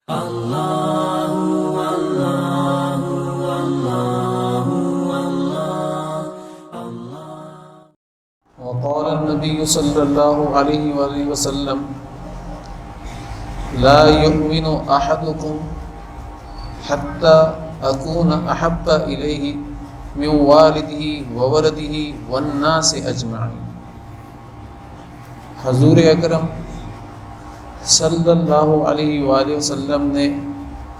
وقال النبي صلى الله عليه وآله وسلم لا يؤمن أحدكم حتى أكون أحب إليه من والده وولده والناس أجمعين۔ حضور اکرم صلی اللہ علیہ وآلہ وسلم نے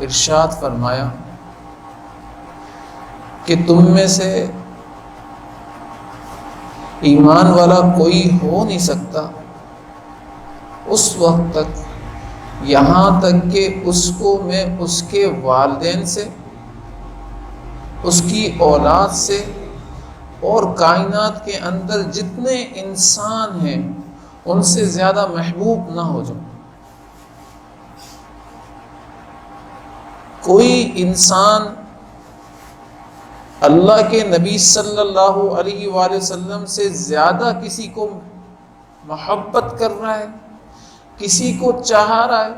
ارشاد فرمایا کہ تم میں سے ایمان والا کوئی ہو نہیں سکتا اس وقت تک یہاں تک کہ اس کو میں اس کے والدین سے، اس کی اولاد سے اور کائنات کے اندر جتنے انسان ہیں ان سے زیادہ محبوب نہ ہو جاؤں۔ کوئی انسان اللہ کے نبی صلی اللہ علیہ وآلہ وسلم سے زیادہ کسی کو محبت کر رہا ہے، کسی کو چاہ رہا ہے،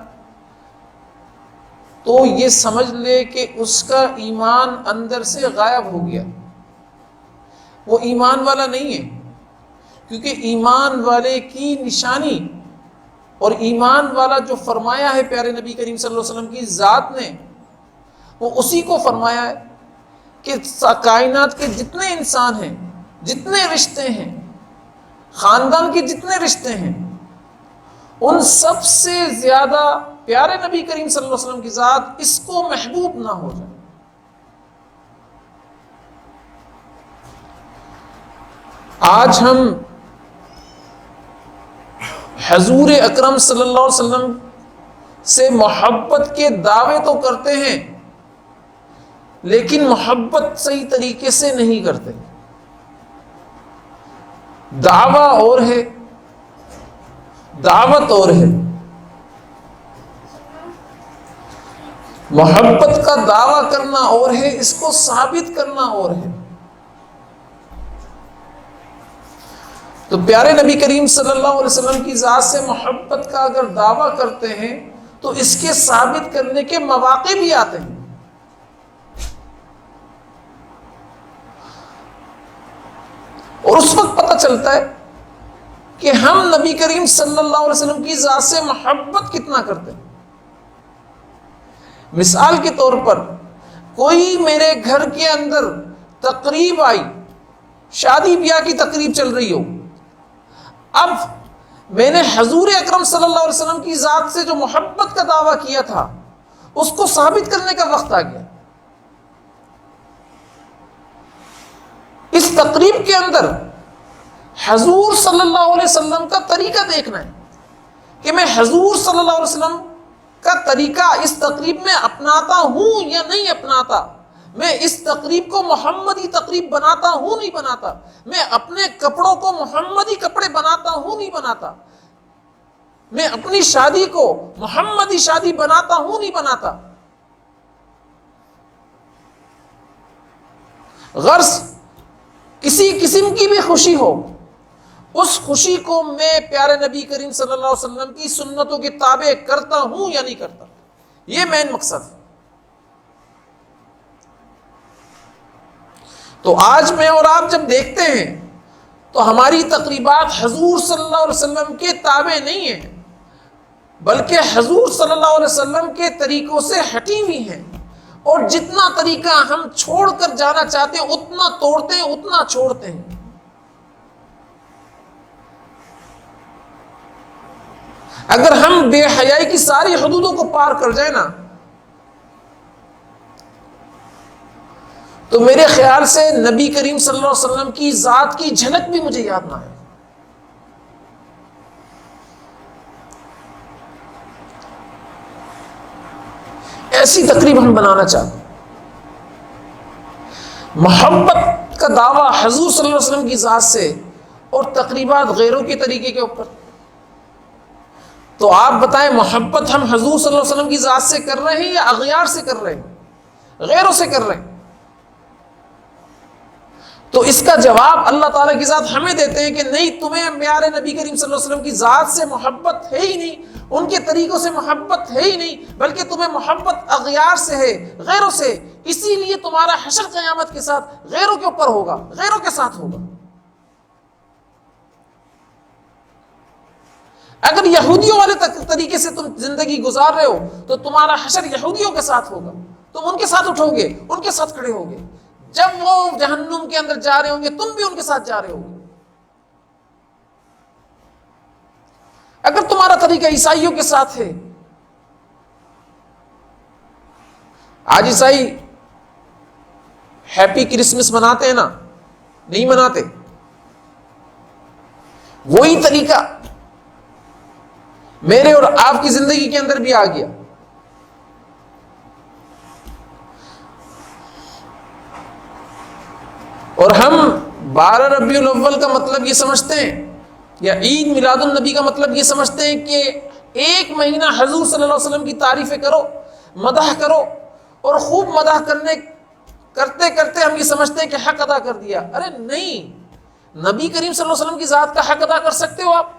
تو یہ سمجھ لے کہ اس کا ایمان اندر سے غائب ہو گیا، وہ ایمان والا نہیں ہے۔ کیونکہ ایمان والے کی نشانی اور ایمان والا جو فرمایا ہے پیارے نبی کریم صلی اللہ علیہ وسلم کی ذات نے، وہ اسی کو فرمایا ہے کہ کائنات کے جتنے انسان ہیں، جتنے رشتے ہیں، خاندان کے جتنے رشتے ہیں، ان سب سے زیادہ پیارے نبی کریم صلی اللہ علیہ وسلم کی ذات اس کو محبوب نہ ہو جائے۔ آج ہم حضور اکرم صلی اللہ علیہ وسلم سے محبت کے دعوے تو کرتے ہیں لیکن محبت صحیح طریقے سے نہیں کرتے۔ دعویٰ اور ہے، دعوت اور ہے۔ محبت کا دعویٰ کرنا اور ہے، اس کو ثابت کرنا اور ہے۔ تو پیارے نبی کریم صلی اللہ علیہ وسلم کی ذات سے محبت کا اگر دعویٰ کرتے ہیں تو اس کے ثابت کرنے کے مواقع بھی آتے ہیں۔ اور اس وقت پتہ چلتا ہے کہ ہم نبی کریم صلی اللہ علیہ وسلم کی ذات سے محبت کتنا کرتے ہیں۔ مثال کے طور پر کوئی میرے گھر کے اندر تقریب آئی، شادی بیاہ کی تقریب چل رہی ہو، اب میں نے حضور اکرم صلی اللہ علیہ وسلم کی ذات سے جو محبت کا دعویٰ کیا تھا اس کو ثابت کرنے کا وقت آ گیا۔ اس تقریب کے اندر حضور صلی اللہ علیہ وسلم کا طریقہ دیکھنا ہے کہ میں حضور صلی اللہ علیہ وسلم کا طریقہ اس تقریب میں اپناتا ہوں یا نہیں اپناتا، میں اس تقریب کو محمدی تقریب بناتا ہوں نہیں بناتا، میں اپنے کپڑوں کو محمدی کپڑے بناتا ہوں نہیں بناتا، میں اپنی شادی کو محمدی شادی بناتا ہوں نہیں بناتا۔ غرض کسی قسم کی بھی خوشی ہو، اس خوشی کو میں پیارے نبی کریم صلی اللہ علیہ وسلم کی سنتوں کے تابع کرتا ہوں یا نہیں کرتا، یہ مین مقصد ہے۔ تو آج میں اور آپ جب دیکھتے ہیں تو ہماری تقریبات حضور صلی اللہ علیہ وسلم کے تابع نہیں ہیں، بلکہ حضور صلی اللہ علیہ وسلم کے طریقوں سے ہٹی ہوئی ہیں، اور جتنا طریقہ ہم چھوڑ کر جانا چاہتے ہیں اتنا توڑتے ہیں، اتنا چھوڑتے ہیں۔ اگر ہم بے حیائی کی ساری حدودوں کو پار کر جائیں نا تو میرے خیال سے نبی کریم صلی اللہ علیہ وسلم کی ذات کی جھلک بھی مجھے یاد نہ ہے۔ ایسی تقریب ہم بنانا چاہتے ہیں۔ محبت کا دعویٰ حضور صلی اللہ علیہ وسلم کی ذات سے اور تقریبات غیروں کے طریقے کے اوپر، تو آپ بتائیں محبت ہم حضور صلی اللہ علیہ وسلم کی ذات سے کر رہے ہیں یا اغیار سے کر رہے ہیں، غیروں سے کر رہے ہیں؟ تو اس کا جواب اللہ تعالیٰ کی ذات ہمیں دیتے ہیں کہ نہیں، تمہیں پیارے نبی کریم صلی اللہ علیہ وسلم کی ذات سے محبت ہے ہی نہیں، ان کے طریقوں سے محبت ہے ہی نہیں، بلکہ تمہیں محبت اغیار سے ہے، غیروں سے، اسی لیے تمہارا حشر قیامت کے ساتھ غیروں کے اوپر ہوگا، غیروں کے ساتھ ہوگا۔ اگر یہودیوں والے طریقے سے تم زندگی گزار رہے ہو تو تمہارا حشر یہودیوں کے ساتھ ہوگا، تم ان کے ساتھ اٹھو گے، ان کے ساتھ کھڑے ہوگے، جب وہ جہنم کے اندر جا رہے ہوں گے تم بھی ان کے ساتھ جا رہے ہوگے۔ اگر تمہارا طریقہ عیسائیوں کے ساتھ ہے، آج عیسائی ہیپی کرسمس مناتے ہیں نا، نہیں مناتے، وہی طریقہ میرے اور آپ کی زندگی کے اندر بھی آ گیا۔ اور ہم 12 ربیع الاول کا مطلب یہ سمجھتے ہیں، یا عید میلاد النبی کا مطلب یہ سمجھتے ہیں کہ ایک مہینہ حضور صلی اللہ علیہ وسلم کی تعریفیں کرو، مدح کرو، اور خوب مدح کرتے کرتے ہم یہ سمجھتے ہیں کہ حق ادا کر دیا۔ ارے نہیں، نبی کریم صلی اللہ علیہ وسلم کی ذات کا حق ادا کر سکتے ہو آپ؟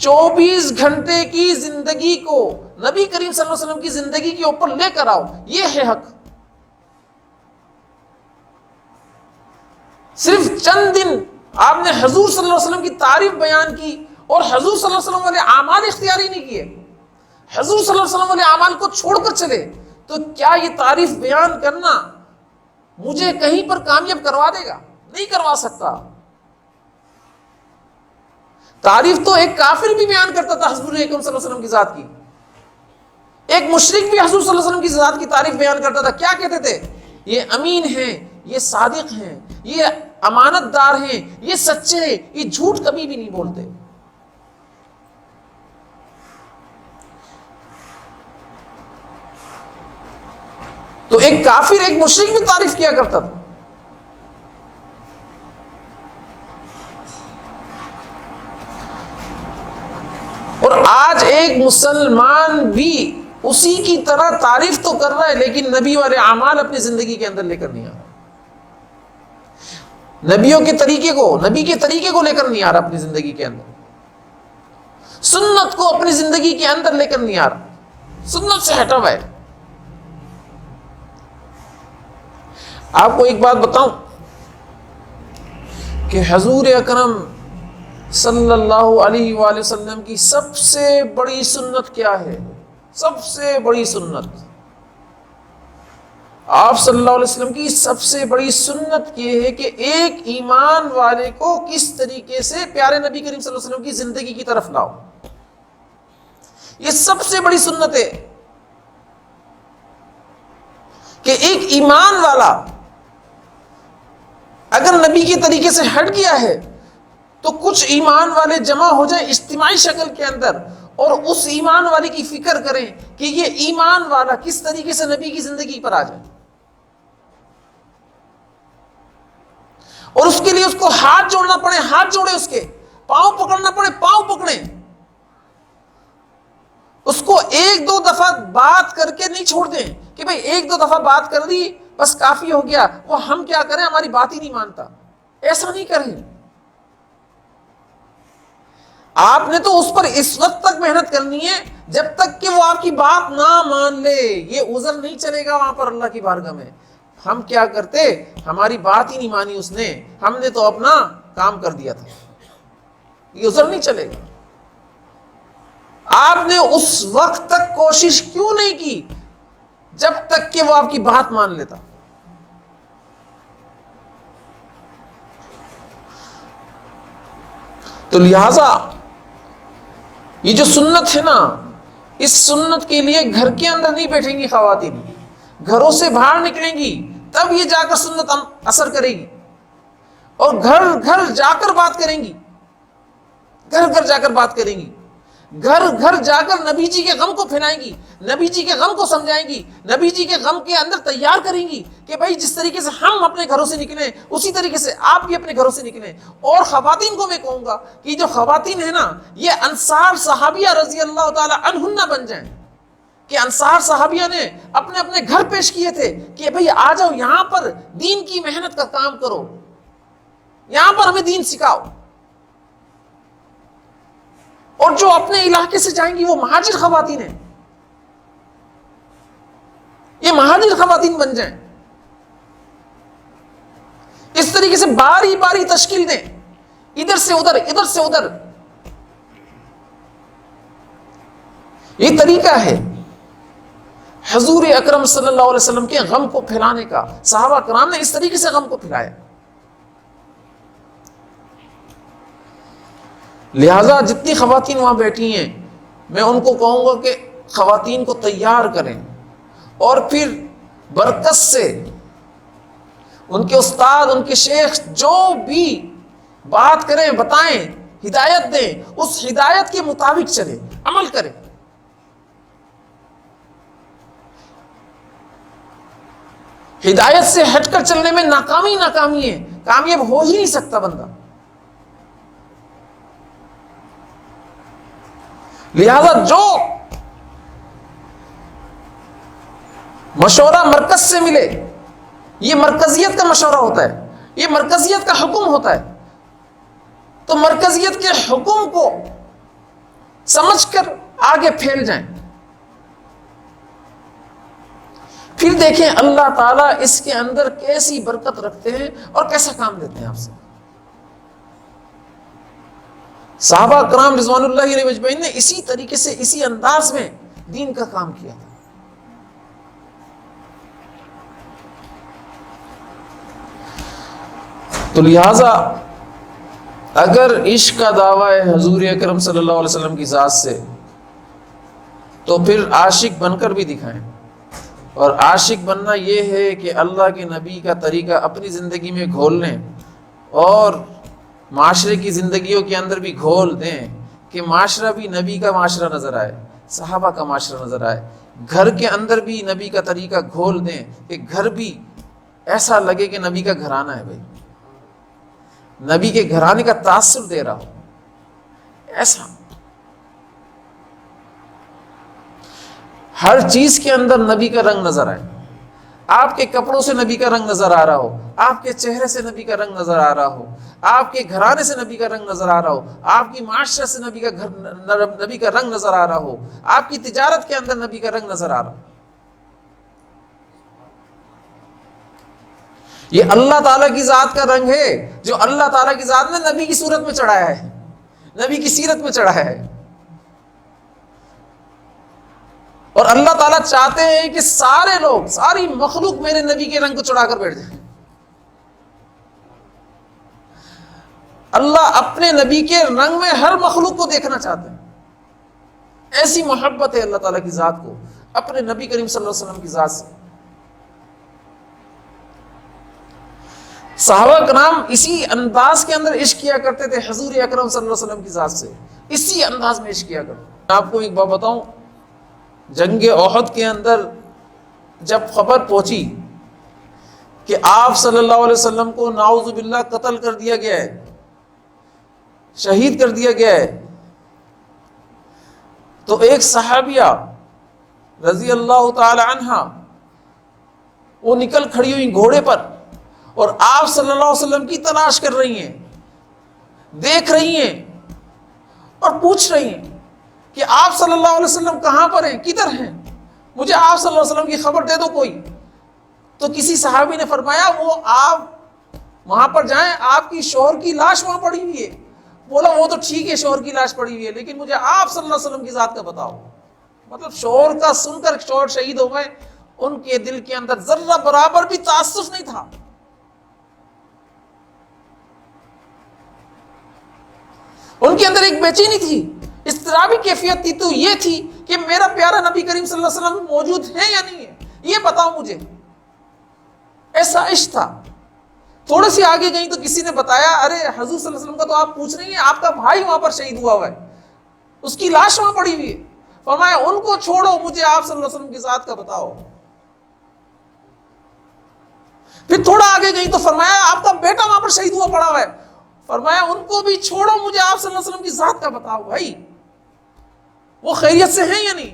24 گھنٹے کی زندگی کو نبی کریم صلی اللہ علیہ وسلم کی زندگی کے اوپر لے کر آؤ، یہ ہے حق۔ صرف چند دن آپ نے حضور صلی اللہ علیہ وسلم کی تعریف بیان کی اور حضور صلی اللہ علیہ وسلم والے اعمال اختیار ہی نہیں کیے، حضور صلی اللہ علیہ وسلم والے اعمال کو چھوڑ کر چلے، تو کیا یہ تعریف بیان کرنا مجھے کہیں پر کامیاب کروا دے گا؟ نہیں کروا سکتا۔ تعریف تو ایک کافر بھی بیان کرتا تھا حضور اکرم صلی اللہ علیہ وسلم کی ذات کی، ایک مشرک بھی حضور صلی اللہ علیہ وسلم کی ذات کی تعریف بیان کرتا تھا۔ کیا کہتے تھے؟ یہ امین ہیں، یہ صادق ہیں، یہ امانت دار ہیں، یہ سچے ہیں، یہ جھوٹ کبھی بھی نہیں بولتے۔ تو ایک کافر، ایک مشرک بھی تعریف کیا کرتا تھا۔ اور آج ایک مسلمان بھی اسی کی طرح تعریف تو کر رہا ہے، لیکن نبی والے اعمال اپنی زندگی کے اندر لے کر نہیں آ رہا، نبیوں کے طریقے کو، نبی کے طریقے کو لے کر نہیں آ رہا اپنی زندگی کے اندر، سنت کو اپنی زندگی کے اندر لے کر نہیں آ رہا، سنت سے ہٹا ہوا ہے۔ آپ کو ایک بات بتاؤں کہ حضور اکرم صلی اللہ علیہ وآلہ وسلم کی سب سے بڑی سنت کیا ہے؟ سب سے بڑی سنت، آپ صلی اللہ علیہ وسلم کی سب سے بڑی سنت یہ ہے کہ ایک ایمان والے کو کس طریقے سے پیارے نبی کریم صلی اللہ علیہ وسلم کی زندگی کی طرف لاؤ، یہ سب سے بڑی سنت ہے کہ ایک ایمان والا اگر نبی کے طریقے سے ہٹ گیا ہے تو کچھ ایمان والے جمع ہو جائیں اجتماعی شکل کے اندر اور اس ایمان والے کی فکر کریں کہ یہ ایمان والا کس طریقے سے نبی کی زندگی پر آ جائے، اور اس کے لیے اس کو ہاتھ جوڑنا پڑے ہاتھ جوڑے، اس کے پاؤں پکڑنا پڑے پاؤں پکڑیں، اس کو ایک دو دفعہ بات کر کے نہیں چھوڑ دیں کہ بھئی ایک دو دفعہ بات کر دی بس کافی ہو گیا، وہ ہم کیا کریں، ہماری بات ہی نہیں مانتا، ایسا نہیں کریں۔ آپ نے تو اس پر اس وقت تک محنت کرنی ہے جب تک کہ وہ آپ کی بات نہ مان لے، یہ عذر نہیں چلے گا وہاں پر اللہ کی بارگاہ میں۔ ہم کیا کرتے، ہماری بات ہی نہیں مانی اس نے، ہم نے تو اپنا کام کر دیا تھا، یہ عذر نہیں چلے گا۔ آپ نے اس وقت تک کوشش کیوں نہیں کی جب تک کہ وہ آپ کی بات مان لیتا؟ تو لہذا یہ جو سنت ہے نا، اس سنت کے لیے گھر کے اندر نہیں بیٹھیں گی خواتین، گھروں سے باہر نکلیں گی تب یہ جا کر سنت اثر کرے گی، اور گھر گھر جا کر بات کریں گی، گھر گھر جا کر بات کریں گی، گھر گھر جا کر نبی جی کے غم کو پھیلائیں گی، نبی جی کے غم کو سمجھائیں گی، نبی جی کے غم کے اندر تیار کریں گی کہ بھائی جس طریقے سے ہم اپنے گھروں سے نکلیں اسی طریقے سے آپ بھی اپنے گھروں سے نکلیں۔ اور خواتین کو میں کہوں گا کہ جو خواتین ہیں نا، یہ انصار صحابیہ رضی اللہ تعالی عنہن بن جائیں، کہ انصار صحابیہ نے اپنے اپنے گھر پیش کیے تھے کہ بھئی آ جاؤ یہاں پر دین کی محنت کا کام کرو، یہاں پر ہمیں دین سکھاؤ۔ اور جو اپنے علاقے سے جائیں گی وہ مہاجر خواتین ہیں، یہ مہاجر خواتین بن جائیں، اس طریقے سے باری باری تشکیل دیں، ادھر سے ادھر ادھر سے ادھر. یہ طریقہ ہے حضور اکرم صلی اللہ علیہ وسلم کے غم کو پھیلانے کا. صحابہ کرام نے اس طریقے سے غم کو پھیلایا. لہذا جتنی خواتین وہاں بیٹھی ہیں میں ان کو کہوں گا کہ خواتین کو تیار کریں اور پھر برکت سے ان کے استاد، ان کے شیخ جو بھی بات کریں، بتائیں، ہدایت دیں، اس ہدایت کے مطابق چلیں، عمل کریں. ہدایت سے ہٹ کر چلنے میں ناکامی ہے، کامیاب ہو ہی نہیں سکتا بندہ. لہذا جو مشورہ مرکز سے ملے، یہ مرکزیت کا مشورہ ہوتا ہے، یہ مرکزیت کا حکم ہوتا ہے، تو مرکزیت کے حکم کو سمجھ کر آگے پھیل جائیں. پھر دیکھیں اللہ تعالیٰ اس کے اندر کیسی برکت رکھتے ہیں اور کیسا کام دیتے ہیں آپ سے. صحابہ کرام رضوان اللہ علیہ اجمعین نے اسی طریقے سے، اسی انداز میں دین کا کام کیا تھا. تو لہذا اگر عشق کا دعویٰ ہے حضور اکرم صلی اللہ علیہ وسلم کی ذات سے تو پھر عاشق بن کر بھی دکھائیں. اور عاشق بننا یہ ہے کہ اللہ کے نبی کا طریقہ اپنی زندگی میں گھول لیں اور معاشرے کی زندگیوں کے اندر بھی گھول دیں کہ معاشرہ بھی نبی کا معاشرہ نظر آئے، صحابہ کا معاشرہ نظر آئے. گھر کے اندر بھی نبی کا طریقہ گھول دیں کہ گھر بھی ایسا لگے کہ نبی کا گھرانہ ہے، بھائی نبی کے گھرانے کا تاثر دے رہا ہو. ایسا ہر چیز کے اندر نبی کا رنگ نظر آئے. آپ کے کپڑوں سے نبی کا رنگ نظر آ رہا ہو، آپ کے چہرے سے نبی کا رنگ نظر آ رہا ہو، آپ کے گھرانے سے نبی کا رنگ نظر آ رہا ہو، آپ کی معاشرے سے نبی کا رنگ نظر آ رہا ہو، آپ کی تجارت کے اندر نبی کا رنگ نظر آ رہا ہو. یہ اللہ تعالیٰ کی ذات کا رنگ ہے جو اللہ تعالیٰ کی ذات نے نبی کی صورت میں چڑھایا ہے، نبی کی سیرت میں چڑھایا ہے. اور اللہ تعالیٰ چاہتے ہیں کہ سارے لوگ، ساری مخلوق میرے نبی کے رنگ کو چڑھا کر بیٹھ جائیں. اللہ اپنے نبی کے رنگ میں ہر مخلوق کو دیکھنا چاہتے ہیں. ایسی محبت ہے اللہ تعالیٰ کی ذات کو اپنے نبی کریم صلی اللہ علیہ وسلم کی ذات سے. صحابہ کرام اسی انداز کے اندر عشق کیا کرتے تھے حضور اکرم صلی اللہ علیہ وسلم کی ذات سے، اسی انداز میں عشق کیا کرتے. میں آپ کو ایک بات بتاؤں، جنگ احد کے اندر جب خبر پہنچی کہ آپ صلی اللہ علیہ وسلم کو نعوذ باللہ قتل کر دیا گیا ہے، شہید کر دیا گیا ہے، تو ایک صحابیہ رضی اللہ تعالی عنہ وہ نکل کھڑی ہوئی گھوڑے پر اور آپ صلی اللہ علیہ وسلم کی تلاش کر رہی ہیں، دیکھ رہی ہیں اور پوچھ رہی ہیں کہ آپ صلی اللہ علیہ وسلم کہاں پر ہیں، کدھر ہیں، مجھے آپ صلی اللہ علیہ وسلم کی خبر دے دو کوئی. تو کسی صحابی نے فرمایا وہ آپ وہاں پر جائیں، آپ کی شوہر کی لاش وہاں پڑی ہوئی ہے. بولا وہ تو ٹھیک ہے شوہر کی لاش پڑی ہوئی ہے، لیکن مجھے آپ صلی اللہ علیہ وسلم کی ذات کا بتاؤ. مطلب شوہر کا سن کر شوہر شہید ہو گئے، ان کے دل کے اندر ذرہ برابر بھی تعصب نہیں تھا. ان کے اندر ایک بے چینی تھی، اضطرابی کیفیت تھی، تو یہ تھی کہ میرا پیارا نبی کریم صلی اللہ علیہ وسلم موجود ہے یا نہیں ہے، یہ بتاؤ مجھے. ایسا عشق تھا. تھوڑے سے آگے گئی تو کسی نے بتایا ارے حضور صلی اللہ علیہ وسلم کا تو آپ پوچھ رہی ہیں، آپ کا بھائی وہاں پر شہید ہوا ہے، اس کی لاش وہاں پڑی ہوئی ہے. فرمایا ان کو چھوڑو، مجھے آپ صلی اللہ علیہ وسلم کی ذات کا بتاؤ. پھر تھوڑا آگے گئی تو فرمایا آپ کا بیٹا وہاں پر شہید ہوا پڑا ہوا ہے. فرمایا ان کو بھی چھوڑو، مجھے آپ صلی اللہ علیہ وسلم کی ذات کا بتاؤ بھائی، وہ خیریت سے ہیں یا نہیں.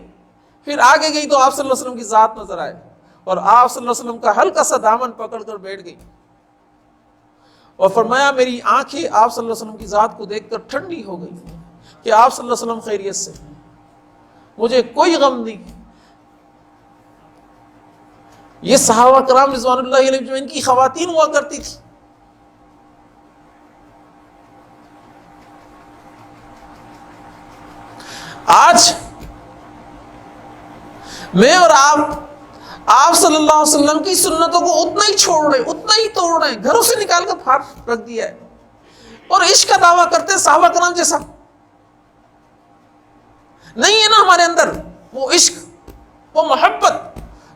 پھر آگے گئی تو آپ صلی اللہ علیہ وسلم کی ذات نظر آئے اور آپ صلی اللہ علیہ وسلم کا ہلکا سا دامن پکڑ کر بیٹھ گئی اور فرمایا میری آنکھیں آپ صلی اللہ علیہ وسلم کی ذات کو دیکھ کر ٹھنڈی ہو گئی. کہ آپ صلی اللہ علیہ وسلم خیریت سے، مجھے کوئی غم نہیں۔ یہ صحابہ کرام رضوان اللہ علیہم جو ان کی خواتین ہوا کرتی تھی، آج میں اور آپ صلی اللہ علیہ وسلم کی سنتوں کو اتنا ہی چھوڑ رہے، اتنا ہی توڑ رہے ہیں، گھروں سے نکال کر پھاڑ رکھ دیا ہے، اور عشق کا دعویٰ کرتے ہیں صحابہ کرام جیسا۔ نہیں ہے نا ہمارے اندر وہ عشق، وہ محبت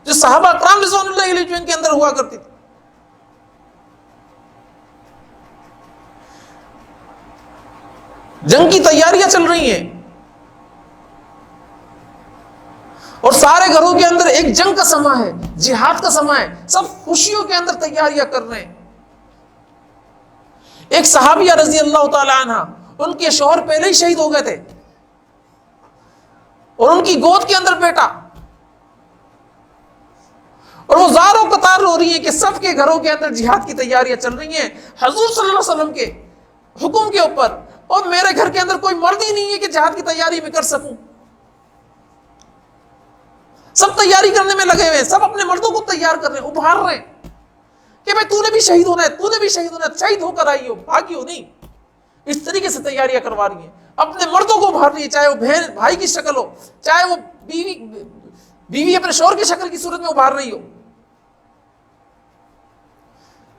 جو صحابہ کرام رضوان اللہ علیہم جو ان کے اندر ہوا کرتی تھی۔ جنگ کی تیاریاں چل رہی ہیں اور سارے گھروں کے اندر ایک جنگ کا سما ہے، جہاد کا سما ہے، سب خوشیوں کے اندر تیاریاں کر رہے ہیں۔ ایک صحابیہ رضی اللہ تعالی عنہ، ان کے شوہر پہلے ہی شہید ہو گئے تھے اور ان کی گود کے اندر بیٹا، اور وہ زاروں قطار رو رہی ہیں کہ سب کے گھروں کے اندر جہاد کی تیاریاں چل رہی ہیں حضور صلی اللہ علیہ وسلم کے حکم کے اوپر، اور میرے گھر کے اندر کوئی مرد ہی نہیں ہے کہ جہاد کی تیاری میں کر سکوں۔ سب تیاری کرنے میں لگے ہوئے ہیں، سب اپنے مردوں کو تیار کر رہے ہیں، ابھار رہے ہیں کہ بھائی تو نے بھی شہید ہونا ہے، تو نے بھی شہید ہونا ہے، شہید ہو کر آئی ہو، بھاگی ہو نہیں۔ اس طریقے سے تیاریاں کروا رہی ہیں، اپنے مردوں کو ابھار رہی ہے، چاہے وہ بہن بھائی کی شکل ہو، چاہے وہ بیوی اپنے شوہر کی شکل کی صورت میں ابھار رہی ہو،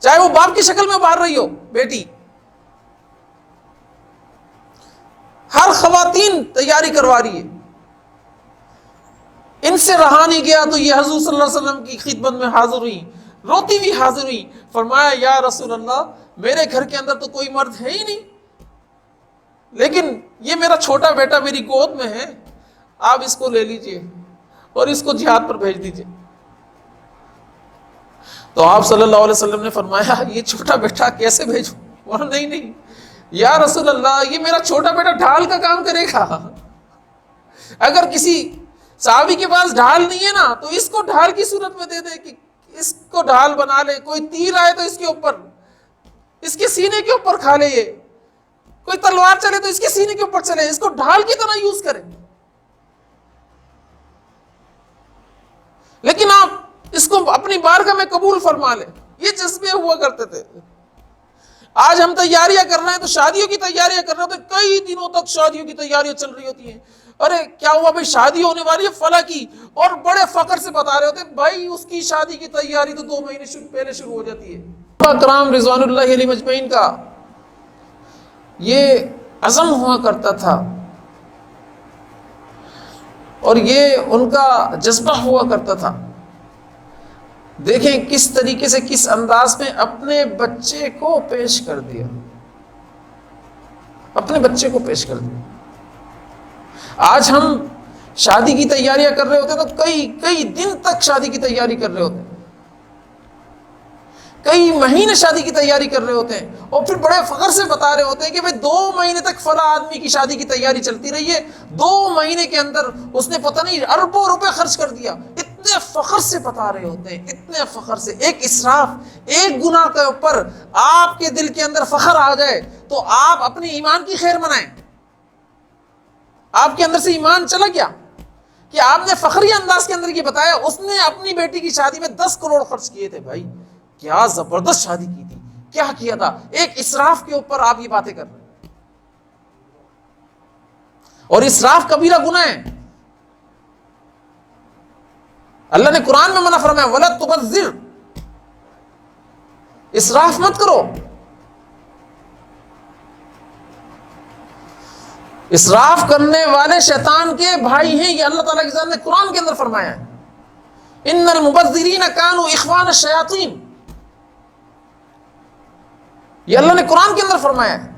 چاہے وہ باپ کی شکل میں ابھار رہی ہو بیٹی۔ ہر خواتین تیاری کروا رہی ہے۔ ان سے رہا نہیں گیا تو یہ حضور صلی اللہ علیہ وسلم کی خدمت میں حاضر ہوئی، روتی ہوئی حاضر ہوئی، فرمایا یا رسول اللہ میرے گھر کے اندر تو کوئی مرد ہے ہی نہیں، لیکن یہ میرا چھوٹا بیٹا میری گود میں ہے، آپ اس کو لے لیجئے اور اس کو جہاد پر بھیج دیجئے۔ تو آپ صلی اللہ علیہ وسلم نے فرمایا یہ چھوٹا بیٹا کیسے بھیجوں؟ بولا نہیں یا رسول اللہ یہ میرا چھوٹا بیٹا ڈھال کا کام کرے گا، اگر کسی صحابی کے پاس ڈھال نہیں ہے نا تو اس کو ڈھال کی صورت میں دے دے کہ اس کو ڈھال بنا لے، کوئی تیر آئے تو اس کے اوپر، اس کے سینے کے اوپر کھا لے، یہ کوئی تلوار چلے تو اس کے سینے کے اوپر چلے، اس کو ڈھال کی طرح یوز کرے، لیکن آپ اس کو اپنی بارگاہ میں قبول فرما لیں۔ یہ جذبے ہوا کرتے تھے۔ آج ہم تیاریاں کر رہے ہیں تو شادیوں کی تیاریاں کر رہے ہوتے ہیں، کئی دنوں تک شادیوں کی تیاریاں چل رہی ہوتی ہیں، ارے کیا ہوا بھائی شادی ہونے والی ہے فلاں کی، اور بڑے فخر سے بتا رہے ہوتے ہیں بھائی اس کی شادی کی تیاری تو 2 مہینے پہلے شروع ہو جاتی ہے۔ صحابہ کرام رضوان اللہ علیہم اجمعین کا یہ عزم ہوا کرتا تھا اور یہ ان کا جذبہ ہوا کرتا تھا۔ دیکھیں کس طریقے سے، کس انداز میں اپنے بچے کو پیش کر دیا، اپنے بچے کو پیش کر دیا۔ آج ہم شادی کی تیاریاں کر رہے ہوتے ہیں تو کئی دن تک شادی کی تیاری کر رہے ہوتے ہیں، کئی مہینے شادی کی تیاری کر رہے ہوتے ہیں، اور پھر بڑے فخر سے بتا رہے ہوتے ہیں کہ بھئی 2 مہینے تک فلاں آدمی کی شادی کی تیاری چلتی رہی ہے، 2 مہینے کے اندر اس نے پتہ نہیں اربوں روپے خرچ کر دیا۔ اتنے فخر سے بتا رہے ہوتے ہیں، اتنے فخر سے۔ ایک اسراف، ایک گناہ کے اوپر آپ کے دل کے اندر فخر آ جائے تو آپ اپنے ایمان کی خیر منائیں۔ آپ کے اندر سے ایمان چلا گیا کہ آپ نے فخری انداز کے اندر یہ بتایا اس نے اپنی بیٹی کی شادی میں 10 کروڑ خرچ کیے تھے، بھائی کیا زبردست شادی کی تھی، کیا کیا تھا۔ ایک اسراف کے اوپر آپ یہ باتیں کر رہے ہیں، اور اسراف کبیرہ گناہ ہے۔ اللہ نے قرآن میں منع فرمایا وَلَا تُبَذِّرْ، اسراف مت کرو۔ اسراف کرنے والے شیطان کے بھائی ہیں، یہ اللہ تعالیٰ کی ذات نے قرآن کے اندر فرمایا ہے ان المبذرین کانوا اخوان الشیاطین، یہ اللہ نے قرآن کے اندر فرمایا ہے۔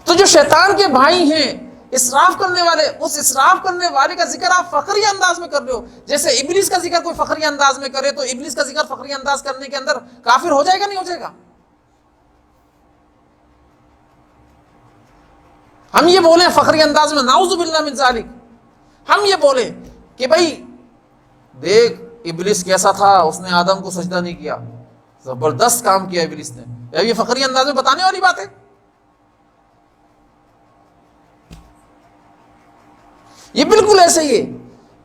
تو جو شیطان کے بھائی ہیں اسراف کرنے والے، اس اسراف کرنے والے کا ذکر آپ فخری انداز میں کر رہے ہو، جیسے ابلیس کا ذکر کوئی فخری انداز میں کرے تو ابلیس کا ذکر فخری انداز کرنے کے اندر کافر ہو جائے گا نہیں ہو جائے گا؟ ہم یہ بولیں فخری انداز میں نعوذ باللہ من ذالک، ہم یہ بولیں کہ بھائی دیکھ ابلیس کیسا تھا، اس نے آدم کو سجدہ نہیں کیا، زبردست کام کیا ابلیس نے، یہ فخری انداز میں بتانے والی بات ہے؟ یہ بالکل ایسے ہی ہے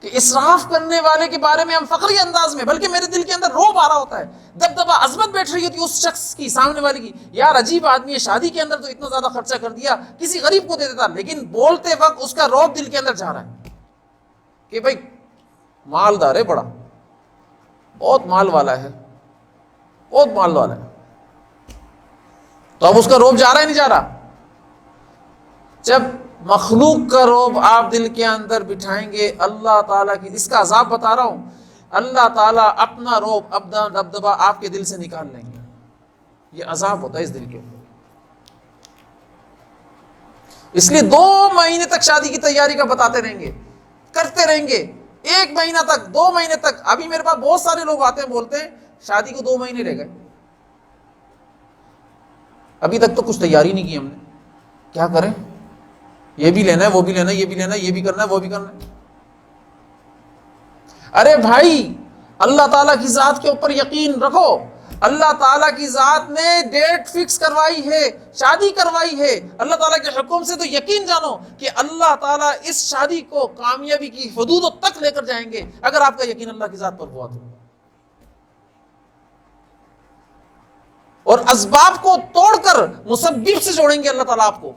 کہ اسراف کرنے والے کے بارے میں ہم فخری انداز میں، بلکہ میرے دل کے اندر روب آ رہا ہوتا ہے، دبدبہ، عظمت بیٹھ رہی ہوتی ہے اس شخص کی، سامنے والے کی، یار عجیب آدمی ہے، شادی کے اندر تو اتنا زیادہ خرچہ کر دیا، کسی غریب کو دے دیتا، لیکن بولتے وقت اس کا روب دل کے اندر جا رہا ہے کہ بھائی مالدار ہے، بڑا بہت مال والا ہے، بہت مال والا ہے، تو اب اس کا روب جا رہا ہے نہیں جا رہا؟ جب مخلوق کا روب آپ دل کے اندر بٹھائیں گے، اللہ تعالیٰ کی، اس کا عذاب بتا رہا ہوں، اللہ تعالیٰ اپنا روب، اپنا دبدبہ آپ کے دل سے نکال لیں گے. یہ عذاب ہوتا ہے اس دل کے اوپر. اس لیے 2 مہینے تک شادی کی تیاری کا بتاتے رہیں گے، کرتے رہیں گے، 1 مہینہ تک، 2 مہینے تک. ابھی میرے پاس بہت سارے لوگ آتے ہیں، بولتے ہیں شادی کو 2 مہینے رہ گئے، ابھی تک تو کچھ تیاری نہیں کی ہم نے، کیا کریں؟ یہ بھی لینا ہے، وہ بھی لینا ہے، یہ بھی لینا ہے، یہ بھی کرنا ہے، وہ بھی کرنا ہے. ارے بھائی، اللہ تعالیٰ کی ذات کے اوپر یقین رکھو. اللہ تعالیٰ کی ذات نے ڈیٹ فکس کروائی ہے، شادی کروائی ہے، اللہ تعالیٰ کے حکم سے، تو یقین جانو کہ اللہ تعالیٰ اس شادی کو کامیابی کی حدودوں تک لے کر جائیں گے، اگر آپ کا یقین اللہ کی ذات پر ہوا تو. اور اسباب کو توڑ کر مسبب سے جوڑیں گے اللہ تعالیٰ آپ کو،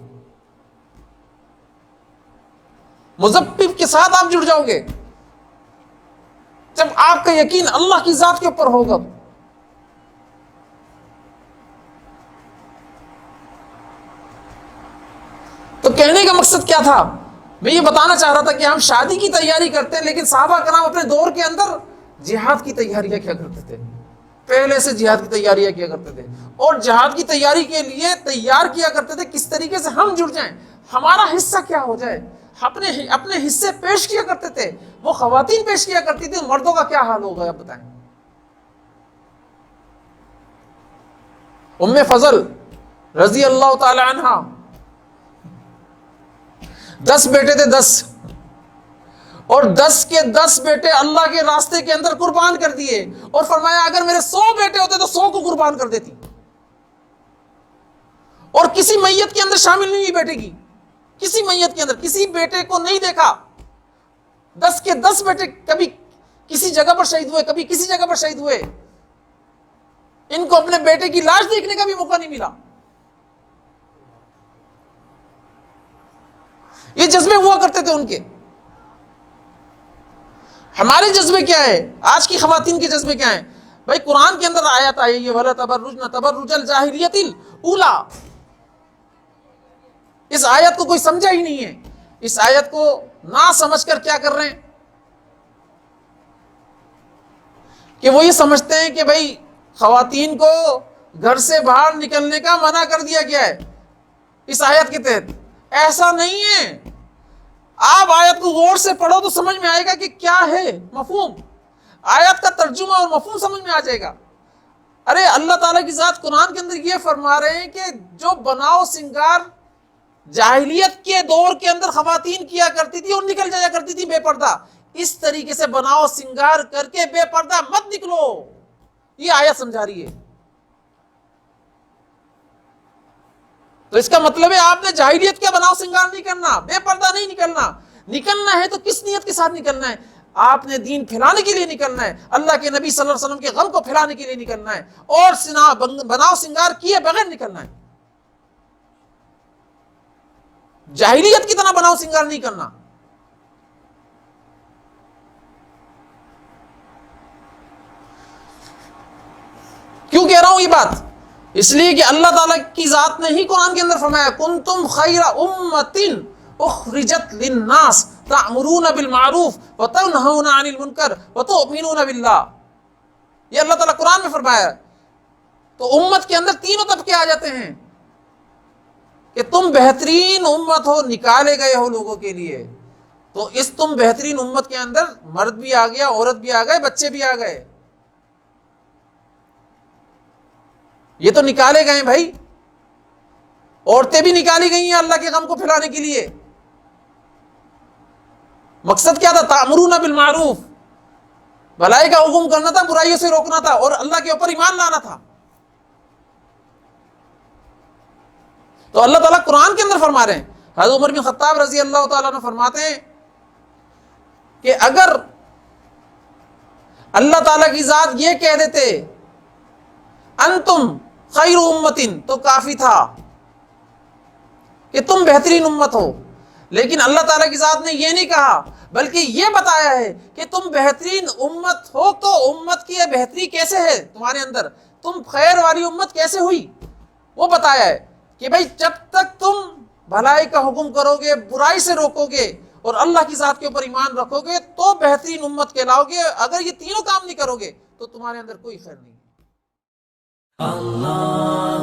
مسبب کے ساتھ آپ جڑ جاؤ گے جب آپ کا یقین اللہ کی ذات کے اوپر ہوگا. تو کہنے کا مقصد کیا تھا؟ میں یہ بتانا چاہ رہا تھا کہ ہم شادی کی تیاری کرتے ہیں، لیکن صحابہ کرام اپنے دور کے اندر جہاد کی تیاریاں کیا کرتے تھے، پہلے سے جہاد کی تیاریاں کیا کرتے تھے، اور جہاد کی تیاری کے لیے تیار کیا کرتے تھے کس طریقے سے ہم جڑ جائیں، ہمارا حصہ کیا ہو جائے، اپنے حصے پیش کیا کرتے تھے. وہ خواتین پیش کیا کرتی تھی، مردوں کا کیا حال ہوگا آپ بتائیں. ام فضل رضی اللہ تعالی عنہ، 10 بیٹے تھے، 10، اور 10 کے 10 بیٹے اللہ کے راستے کے اندر قربان کر دیے، اور فرمایا اگر میرے 100 بیٹے ہوتے تو 100 کو قربان کر دیتی، اور کسی میت کے اندر شامل نہیں ہوئی بیٹے کی، کسی میت کے اندر کسی بیٹے کو نہیں دیکھا. 10 کے 10 بیٹے کبھی کسی جگہ پر شہید ہوئے، کبھی کسی جگہ پر شہید ہوئے، ان کو اپنے بیٹے کی لاش دیکھنے کا بھی موقع نہیں ملا. یہ جذبے ہوا کرتے تھے ان کے. ہمارے جذبے کیا ہے؟ آج کی خواتین کے جذبے کیا ہیں؟ بھائی قرآن کے اندر آیت آئی ہے وَلَا تَبَرُّجْنَ تَبَرُّجَ الْجَاهِلِيَّةِ الْأُولَىٰ. اس آیت کو کوئی سمجھا ہی نہیں ہے. اس آیت کو نہ سمجھ کر کیا کر رہے ہیں کہ وہ یہ سمجھتے ہیں کہ بھائی خواتین کو گھر سے باہر نکلنے کا منع کر دیا گیا ہے اس آیت کے تحت. ایسا نہیں ہے. آپ آیت کو غور سے پڑھو تو سمجھ میں آئے گا کہ کیا ہے مفہوم، آیت کا ترجمہ اور مفہوم سمجھ میں آ جائے گا. ارے اللہ تعالیٰ کی ذات قرآن کے اندر یہ فرما رہے ہیں کہ جو بناؤ سنگار جاہلیت کے دور کے اندر خواتین کیا کرتی تھی اور نکل جایا کرتی تھی بے پردہ، اس طریقے سے بناؤ سنگار کر کے بے پردہ مت نکلو. یہ آیت سمجھا رہی ہے. تو اس کا مطلب ہے آپ نے جاہلیت کا بناؤ سنگار نہیں کرنا، بے پردہ نہیں نکلنا. نکلنا ہے تو کس نیت کے ساتھ نکلنا ہے؟ آپ نے دین پھیلانے کے لیے نکلنا ہے، اللہ کے نبی صلی اللہ علیہ وسلم کے غم کو پھیلانے کے لیے نکلنا ہے، اور بناؤ سنگار کیے بغیر نکلنا ہے. جاہلیت کی طرح بناؤ سنگار نہیں کرنا. کیوں کہہ رہا ہوں یہ بات؟ اس لیے کہ اللہ تعالیٰ کی ذات نے ہی قرآن کے اندر فرمایا کنتم خیر امۃ اخرجت للناس تأمرون بالمعروف وتنہون عن المنکر وتؤمنون باللہ. یہ اللہ تعالیٰ قرآن میں فرمایا. تو امت کے اندر تینوں طبقے آ جاتے ہیں کہ تم بہترین امت ہو، نکالے گئے ہو لوگوں کے لیے. تو اس تم بہترین امت کے اندر مرد بھی آ گیا، عورت بھی آ گئے، بچے بھی آ گئے. یہ تو نکالے گئے بھائی. عورتیں بھی نکالی گئی ہیں اللہ کے غم کو پھیلانے کے لیے. مقصد کیا تھا؟ تأمرون بالمعروف، بھلائی کا حکم کرنا تھا، برائیوں سے روکنا تھا، اور اللہ کے اوپر ایمان لانا تھا. تو اللہ تعالیٰ قرآن کے اندر فرما رہے ہیں. حضرت عمر بن خطاب رضی اللہ تعالیٰ عنہ فرماتے ہیں کہ اگر اللہ تعالیٰ کی ذات یہ کہہ دیتے انتم خیر امتن تو کافی تھا کہ تم بہترین امت ہو، لیکن اللہ تعالیٰ کی ذات نے یہ نہیں کہا، بلکہ یہ بتایا ہے کہ تم بہترین امت ہو تو امت کی یہ بہتری کیسے ہے تمہارے اندر، تم خیر والی امت کیسے ہوئی، وہ بتایا ہے کہ بھائی جب تک تم بھلائی کا حکم کرو گے، برائی سے روکو گے اور اللہ کی ذات کے اوپر ایمان رکھو گے تو بہترین امت کہلاؤ گے، اگر یہ تینوں کام نہیں کرو گے تو تمہارے اندر کوئی خیر نہیں ہے۔ اللہ